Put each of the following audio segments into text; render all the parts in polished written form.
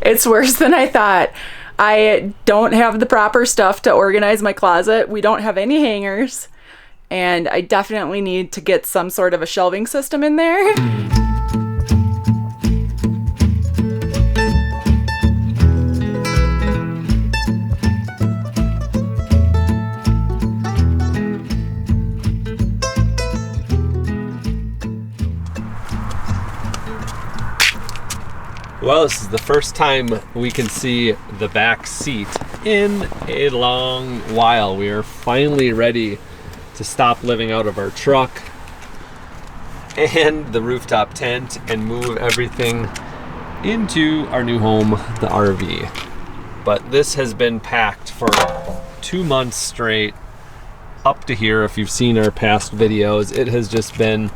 It's worse than I thought. I don't have the proper stuff to organize my closet. We don't have any hangers, and I definitely need to get some sort of a shelving system in there. Well, this is the first time we can see the back seat in a long while. We are finally ready to stop living out of our truck and the rooftop tent and move everything into our new home, the RV. But this has been packed for 2 months straight up to here. If you've seen our past videos, it has just been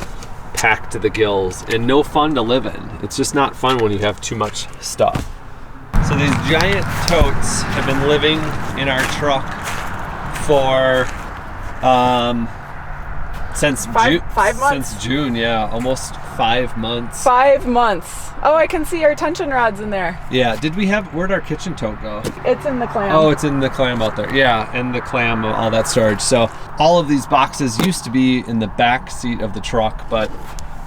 packed to the gills and no fun to live in. It's just not fun when you have too much stuff. So these giant totes have been living in our truck for since since June, yeah, almost 5 months. 5 months. Oh, I can see our tension rods in there. Yeah, where'd our kitchen tote go? It's in the clam. Oh, it's in the clam out there. Yeah, and the clam, all that storage. So all of these boxes used to be in the back seat of the truck, but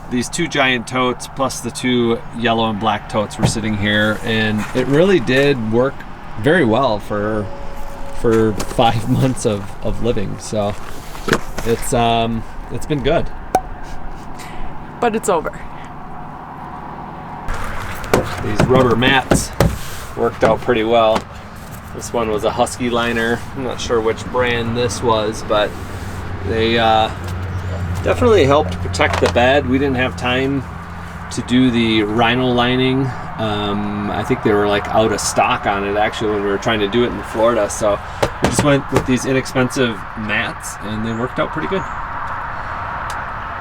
these 2 giant totes plus the 2 yellow and black totes were sitting here, and it really did work very well for 5 months of living. So it's been good. But it's over. These rubber mats worked out pretty well. This one was a Husky liner. I'm not sure which brand this was, but they definitely helped protect the bed. We didn't have time to do the rhino lining. I think they were like out of stock on it actually when we were trying to do it in Florida. So we just went with these inexpensive mats and they worked out pretty good.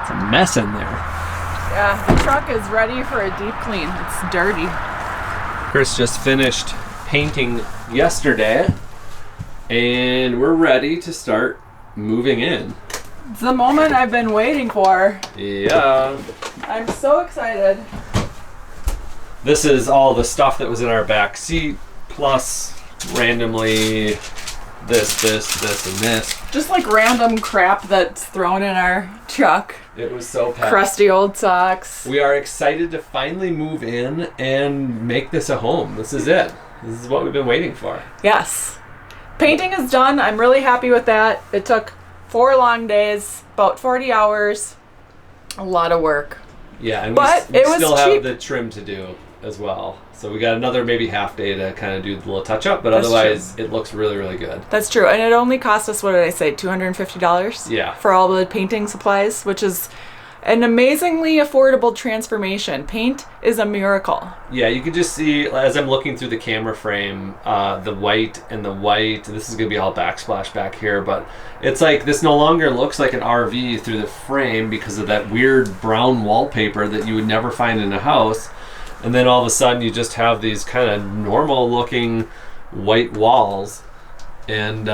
It's a mess in there. Yeah, the truck is ready for a deep clean. It's dirty. Chris just finished painting yesterday and we're ready to start moving in. It's the moment I've been waiting for. Yeah. I'm so excited. This is all the stuff that was in our back seat, plus randomly this, and this. Just like random crap that's thrown in our truck. It was so packed. Crusty old socks. We are excited to finally move in and make this a home. This is it. This is what we've been waiting for. Yes. Painting is done. I'm really happy with that. It took 4 long days, about 40 hours. A lot of work. Yeah, and but we it was still cheap. have the trim to do as well. So we got another maybe half day to kind of do the little touch up, but That's otherwise true. It looks really, really good. That's true. And it only cost us, what did I say, $250? Yeah. For all the painting supplies, which is an amazingly affordable transformation. Paint is a miracle. Yeah, you can just see, as I'm looking through the camera frame, the white and the white. This is going to be all backsplash back here, but it's like this no longer looks like an RV through the frame because of that weird brown wallpaper that you would never find in a house. And then all of a sudden you just have these kind of normal looking white walls. And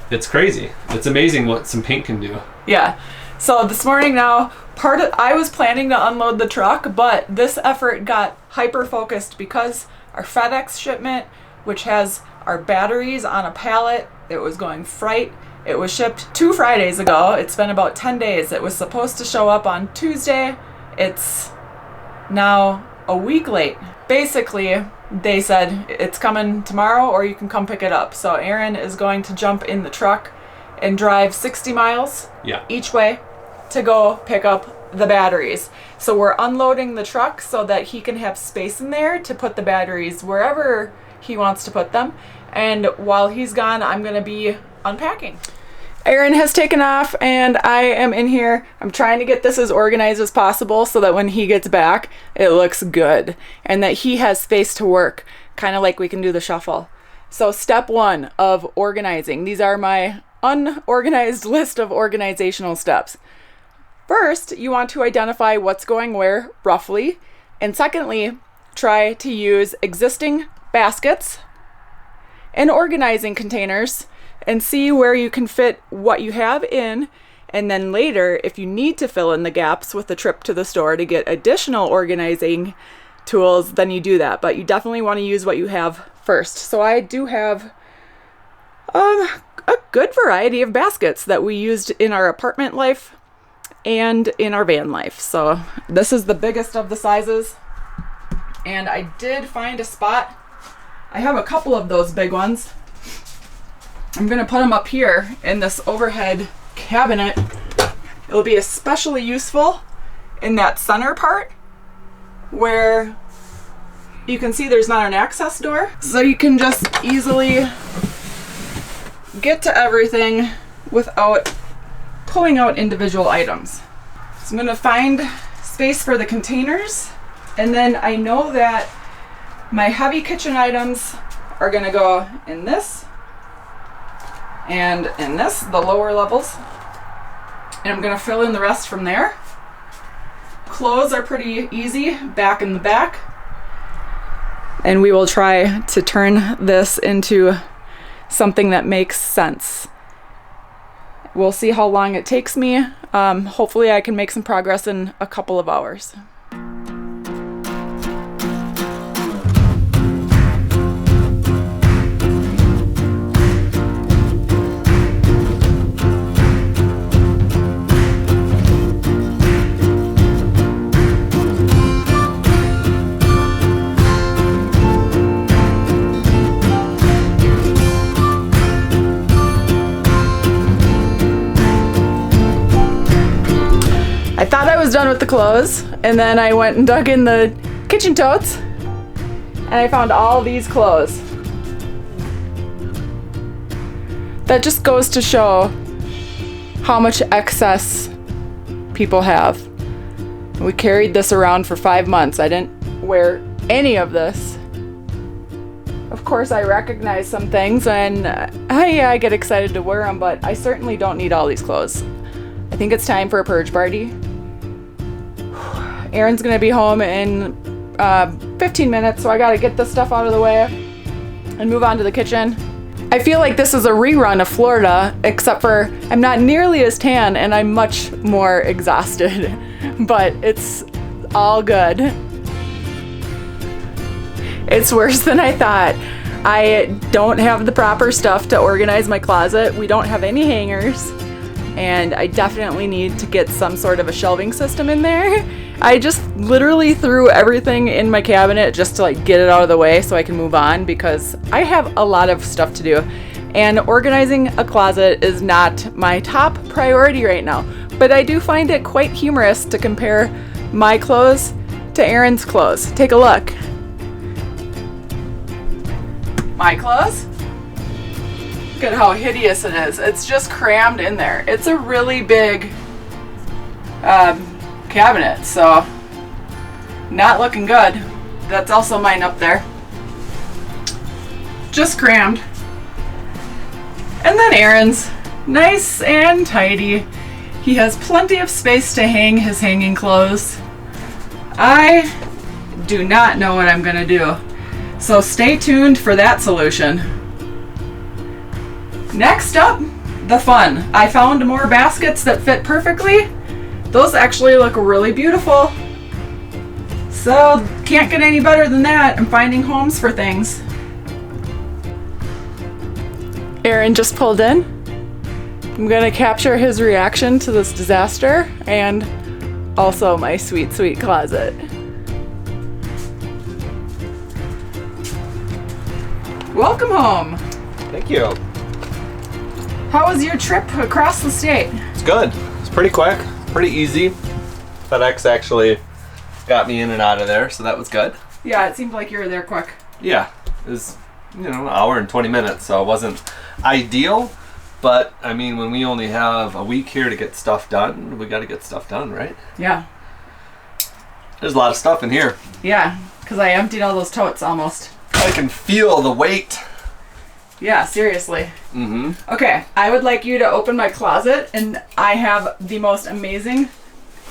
it's crazy. It's amazing what some paint can do. Yeah. So this morning now, I was planning to unload the truck, but this effort got hyper-focused because our FedEx shipment, which has our batteries on a pallet, it was going freight. It was shipped 2 Fridays ago. It's been about 10 days. It was supposed to show up on Tuesday. It's now a week late. Basically, they said it's coming tomorrow or you can come pick it up. So Aaron is going to jump in the truck and drive 60 miles each way to go pick up the batteries. So we're unloading the truck so that he can have space in there to put the batteries wherever he wants to put them. And while he's gone, I'm going to be unpacking. Aaron has taken off and I am in here. I'm trying to get this as organized as possible so that when he gets back, it looks good and that he has space to work, kind of like we can do the shuffle. So step 1 of organizing. These are my unorganized list of organizational steps. First, you want to identify what's going where roughly. And secondly, try to use existing baskets and organizing containers and see where you can fit what you have in. And then later, if you need to fill in the gaps with a trip to the store to get additional organizing tools, then you do that. But you definitely want to use what you have first. So I do have a good variety of baskets that we used in our apartment life and in our van life. So this is the biggest of the sizes. And I did find a spot. I have a couple of those big ones. I'm going to put them up here in this overhead cabinet. It'll be especially useful in that center part where you can see there's not an access door. So you can just easily get to everything without pulling out individual items. So I'm going to find space for the containers. And then I know that my heavy kitchen items are going to go in this and in this, the lower levels. And I'm going to fill in the rest from there. Clothes are pretty easy, back in the back. And we will try to turn this into something that makes sense. We'll see how long it takes me. Hopefully I can make some progress in a couple of hours. I thought I was done with the clothes, and then I went and dug in the kitchen totes, and I found all these clothes. That just goes to show how much excess people have. We carried this around for 5 months. I didn't wear any of this. Of course, I recognize some things, and I get excited to wear them, but I certainly don't need all these clothes. I think it's time for a purge party. Aaron's gonna be home in 15 minutes, so I gotta get this stuff out of the way and move on to the kitchen. I feel like this is a rerun of Florida, except for I'm not nearly as tan and I'm much more exhausted, but it's all good. It's worse than I thought. I don't have the proper stuff to organize my closet. We don't have any hangers, and I definitely need to get some sort of a shelving system in there. I just literally threw everything in my cabinet just to like get it out of the way so I can move on, because I have a lot of stuff to do, and organizing a closet is not my top priority right now. But I do find it quite humorous to compare my clothes to Aaron's clothes. Take a look. My clothes? Look at how hideous it is. It's just crammed in there. It's a really big cabinet, so not looking good. That's also mine up there. Just crammed. And then Aaron's, nice and tidy. He has plenty of space to hang his hanging clothes. I do not know what I'm gonna do, so stay tuned for that solution. Next up, the fun. I found more baskets that fit perfectly. Those actually look really beautiful. So, can't get any better than that. I'm finding homes for things. Aaron just pulled in. I'm gonna capture his reaction to this disaster and also my sweet, sweet closet. Welcome home. Thank you. How was your trip across the state? It's good. It's pretty quick, pretty easy. FedEx actually got me in and out of there, so that was good. Yeah, it seemed like you were there quick. Yeah, it was, an hour and 20 minutes, so it wasn't ideal. But, I mean, when we only have a week here to get stuff done, we got to get stuff done, right? Yeah. There's a lot of stuff in here. Yeah, because I emptied all those totes almost. I can feel the weight. Yeah, seriously. Mm-hmm. Okay, I would like you to open my closet, and I have the most amazing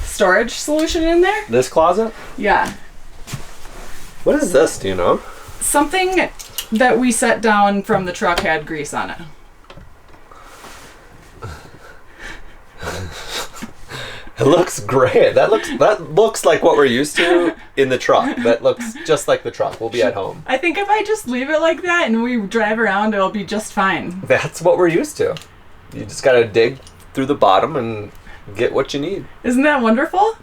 storage solution in there. This closet? Yeah. What is this, do you know? Something that we set down from the truck had grease on it. It looks great. That looks like what we're used to in the truck. That looks just like the truck. We'll be at home. I think if I just leave it like that and we drive around, it'll be just fine. That's what we're used to. You just gotta dig through the bottom and get what you need. Isn't that wonderful?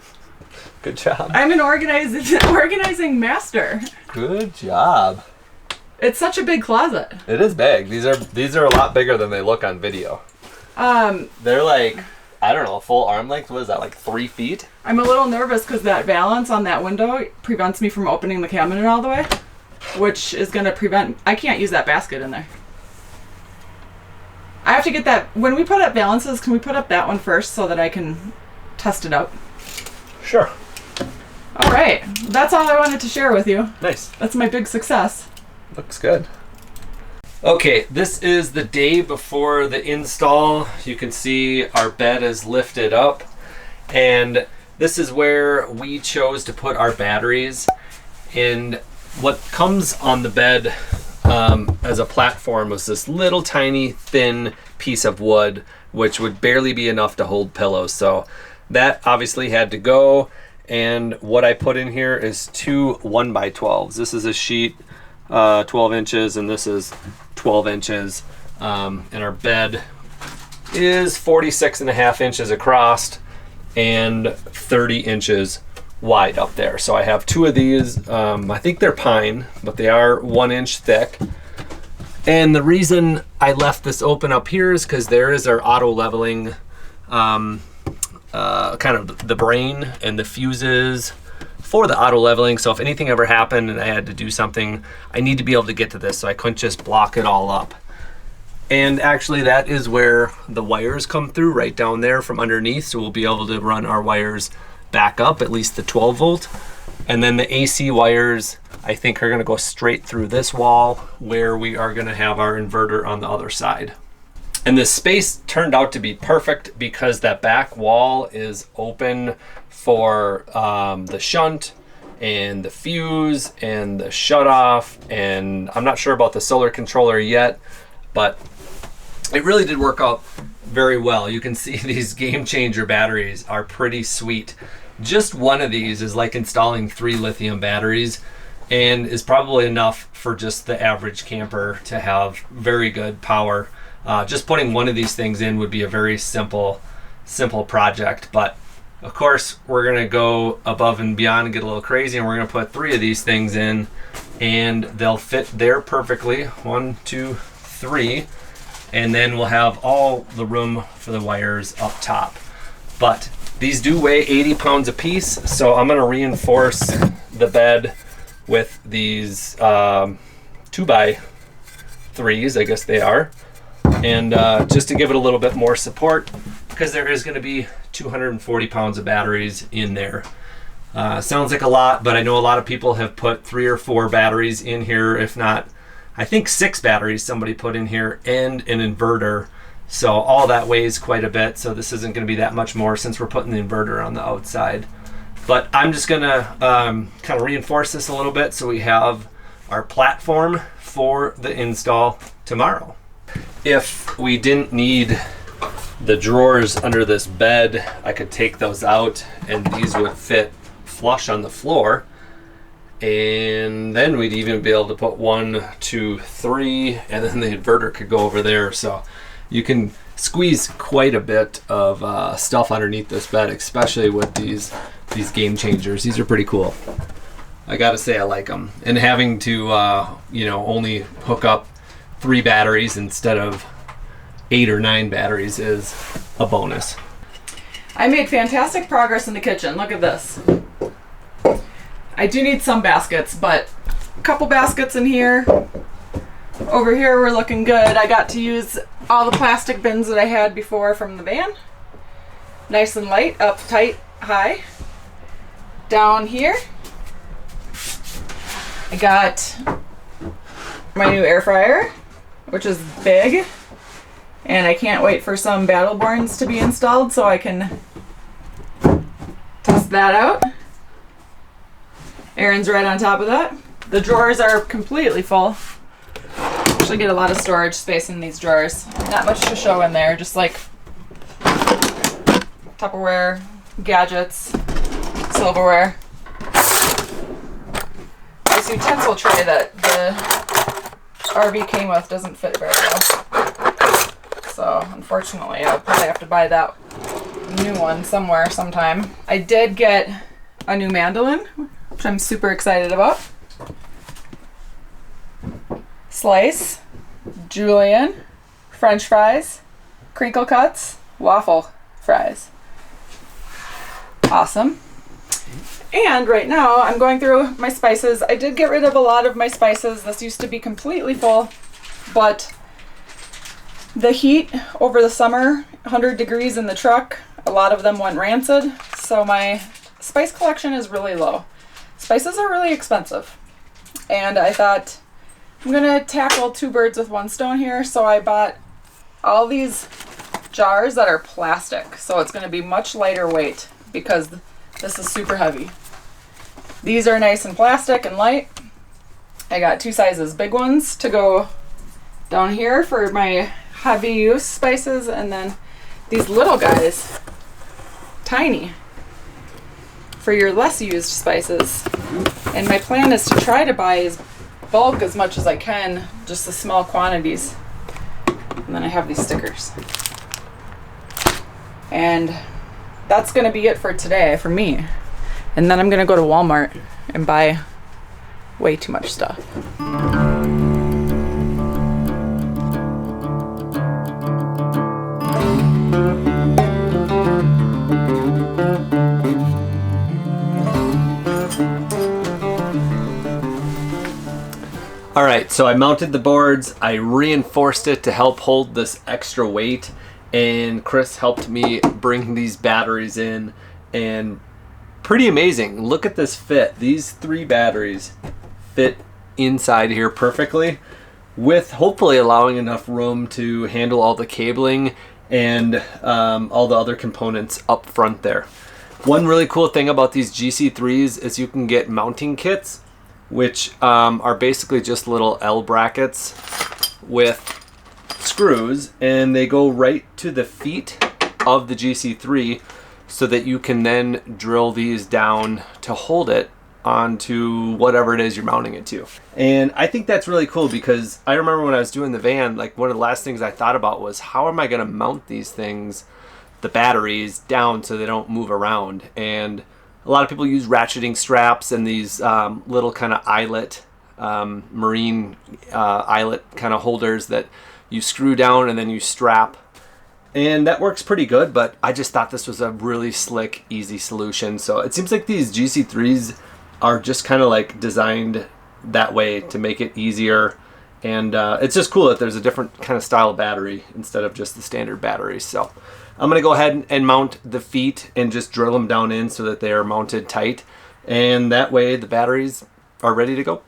Good job. I'm an organizing master. Good job. It's such a big closet. It is big. These are a lot bigger than they look on video. They're like, I don't know, full arm length. What is that, like 3 feet? I'm a little nervous because that valance on that window prevents me from opening the cabinet all the way, which is going to prevent... I can't use that basket in there. I have to get that... When we put up valances, can we put up that one first so that I can test it out? Sure. All right. That's all I wanted to share with you. Nice. That's my big success. Looks good. Okay, this is the day before the install. You can see our bed is lifted up, and this is where we chose to put our batteries. And what comes on the bed as a platform was this little tiny thin piece of wood, which would barely be enough to hold pillows. So that obviously had to go. And what I put in here is 2 1x12s. This is a sheet 12 inches, and this is 12 inches. And our bed is 46.5 inches across and 30 inches wide up there. So I have 2 of these. I think they're pine, but they are 1 inch thick. And the reason I left this open up here is because there is our auto leveling kind of the brain and the fuses for the auto leveling. So if anything ever happened and I had to do something, I need to be able to get to this, so I couldn't just block it all up. And actually that is where the wires come through, right down there from underneath. So we'll be able to run our wires back up, at least the 12 volt. And then the AC wires, I think, are gonna go straight through this wall where we are gonna have our inverter on the other side. And this space turned out to be perfect because that back wall is open for the shunt and the fuse and the shutoff, and I'm not sure about the solar controller yet, but it really did work out very well. You can see these game changer batteries are pretty sweet. Just one of these is like installing 3 lithium batteries and is probably enough for just the average camper to have very good power. Just putting one of these things in would be a very simple project, but of course we're gonna go above and beyond and get a little crazy, and we're gonna put 3 of these things in, and they'll fit there perfectly. 1, 2, 3, and then we'll have all the room for the wires up top. But these do weigh 80 pounds a piece, so I'm gonna reinforce the bed with these 2x3s, I guess they are. And just to give it a little bit more support, because there is going to be 240 pounds of batteries in there. Sounds like a lot, but I know a lot of people have put 3 or 4 batteries in here, if not, I think 6 batteries somebody put in here, and an inverter. So all that weighs quite a bit, so this isn't going to be that much more since we're putting the inverter on the outside. But I'm just going to kind of reinforce this a little bit so we have our platform for the install tomorrow. If we didn't need the drawers under this bed, I could take those out and these would fit flush on the floor. And then we'd even be able to put 1, 2, 3, and then the inverter could go over there. So you can squeeze quite a bit of stuff underneath this bed, especially with these game changers. These are pretty cool. I gotta say I like them. And having to only hook up 3 batteries instead of 8 or 9 batteries is a bonus. I made fantastic progress in the kitchen. Look at this. I do need some baskets, but a couple baskets in here. Over here we're looking good. I got to use all the plastic bins that I had before from the van. Nice and light, up tight, high. Down here I got my new air fryer, which is big, and I can't wait for some Battle Borns to be installed so I can test that out. Aaron's right on top of that. The drawers are completely full. Actually get a lot of storage space in these drawers. Not much to show in there, just like Tupperware, gadgets, silverware. This utensil tray that the RV came with doesn't fit very well. So unfortunately I'll probably have to buy that new one somewhere sometime. I did get a new mandolin, which I'm super excited about. Slice, julienne, french fries, crinkle cuts, waffle fries. Awesome. And right now I'm going through my spices. I did get rid of a lot of my spices. This used to be completely full, but the heat over the summer, 100 degrees in the truck, a lot of them went rancid. So my spice collection is really low. Spices are really expensive. And I thought I'm gonna tackle two birds with one stone here. So I bought all these jars that are plastic. So it's gonna be much lighter weight because this is super heavy. These are nice and plastic and light. I got two sizes, big ones to go down here for my heavy use spices, and then these little guys, tiny, for your less used spices. And my plan is to try to buy as bulk as much as I can, just the small quantities. And then I have these stickers. And that's gonna be it for today for me. And then I'm gonna go to Walmart and buy way too much stuff. All right, so I mounted the boards, I reinforced it to help hold this extra weight, and Chris helped me bring these batteries in, and pretty amazing. Look at this fit. These 3 batteries fit inside here perfectly, with hopefully allowing enough room to handle all the cabling and all the other components up front there. One really cool thing about these GC3s is you can get mounting kits, which are basically just little L brackets with screws, and they go right to the feet of the GC3 so that you can then drill these down to hold it onto whatever it is you're mounting it to. And I think that's really cool because I remember when I was doing the van, like one of the last things I thought about was how am I going to mount these things, the batteries, down so they don't move around. And a lot of people use ratcheting straps and these little kind of eyelet, marine eyelet kind of holders that you screw down and then you strap. And that works pretty good, but I just thought this was a really slick, easy solution. So it seems like these GC3s are just kind of like designed that way to make it easier. And it's just cool that there's a different kind of style of battery instead of just the standard batteries. So I'm going to go ahead and mount the feet and just drill them down in so that they are mounted tight. And that way the batteries are ready to go.